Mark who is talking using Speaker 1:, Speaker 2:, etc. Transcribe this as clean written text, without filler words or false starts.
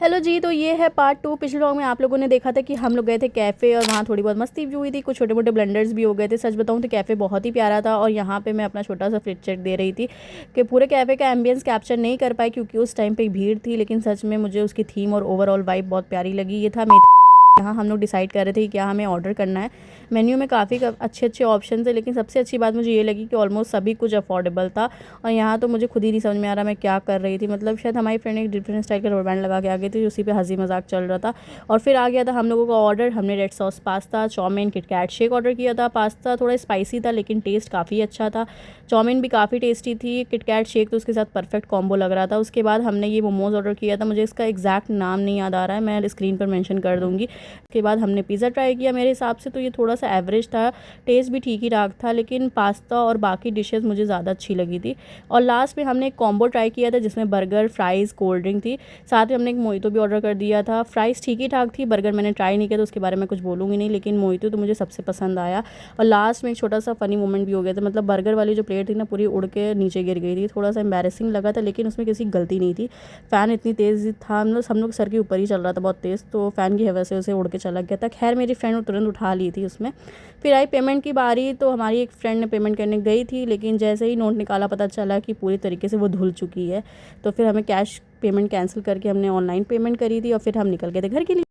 Speaker 1: Hello जी, तो ये है पार्ट 2। पिछले व्लॉग में आप लोगों ने देखा था कि हम लोग गए थे कैफ़े और वहाँ थोड़ी बहुत मस्ती भी हुई थी, कुछ छोटे मोटे ब्लंडर्स भी हो गए थे। सच बताऊँ तो कैफ़े बहुत ही प्यारा था और यहाँ पे मैं अपना छोटा सा फ्रिज चेक दे रही थी कि पूरे कैफ़े का एम्बियंस कैप्चर नहीं कर पाई क्योंकि उस टाइम पे भीड़ थी, लेकिन सच में मुझे उसकी थीम और ओवरऑल वाइब बहुत प्यारी लगी। ये था यहाँ हम लोग डिसाइड कर रहे थे कि क्या हमें ऑर्डर करना है। मेन्यू में काफ़ी अच्छे अच्छे ऑप्शन थे, लेकिन सबसे अच्छी बात मुझे ये लगी कि ऑलमोस्ट सभी कुछ अफोर्डेबल था। और यहाँ तो मुझे खुद ही नहीं समझ में आ रहा मैं क्या कर रही थी। मतलब शायद हमारी फ्रेंड एक डिफरेंट स्टाइल का रबर बैंड लगा के आ गई थी, उसी पे हंसी मजाक चल रहा था। और फिर आ गया था हम लोगों का ऑर्डर। हमने red sauce pasta, chowmein, KitKat shake order किया था। पास्ता थोड़ा स्पाइसी था लेकिन टेस्ट काफ़ी अच्छा था। चाउमीन भी काफ़ी टेस्टी थी। किटकैट शेक तो उसके साथ परफेक्ट कॉम्बो लग रहा था। उसके बाद हमने ये मोमोज़ ऑर्डर किया था, मुझे इसका एग्जैक्ट नाम नहीं याद आ रहा है, मैं स्क्रीन पर मेंशन कर दूँगी। उसके बाद हमने पिज़्ज़ा ट्राई किया। मेरे हिसाब से तो ये थोड़ा सा एवरेज था, टेस्ट भी ठीक ही ठाक था, लेकिन पास्ता और बाकी डिशेस मुझे ज़्यादा अच्छी लगी थी। और लास्ट में हमने एक कॉम्बो ट्राई किया था जिसमें बर्गर, फ्राइज़, कोल्ड ड्रिंक थी। साथ में हमने एक मोहितो भी ऑर्डर कर दिया था। फ्राइज़ ठीक ही ठाक थी, बर्गर मैंने ट्राई नहीं किया तो उसके बारे में कुछ बोलूँगी नहीं, लेकिन मोहितो तो मुझे सबसे पसंद आया। और लास्ट में एक छोटा सा फ़नी मोमेंट भी हो गया था। मतलब बर्गर वाली जो प्लेट थी ना, पूरी उड़ के नीचे गिर गई थी। थोड़ा सा एम्बैरेसिंग लगा था, लेकिन उसमें किसी गलती नहीं थी। फ़ैन इतनी तेज़ था, मतलब हम लोग सर के ऊपर ही चल रहा था बहुत तेज़, तो फ़ैन की हवा से उसे उड़ के चला गया था। खैर मेरी फ्रेंड ने तुरंत उठा ली थी उसमें। फिर आई पेमेंट की बारी, तो हमारी एक फ्रेंड ने पेमेंट करने गई थी, लेकिन जैसे ही नोट निकाला पता चला कि पूरी तरीके से वो धुल चुकी है। तो फिर हमें कैश पेमेंट कैंसिल करके हमने ऑनलाइन पेमेंट करी थी और फिर हम निकल गए थे घर के लिए।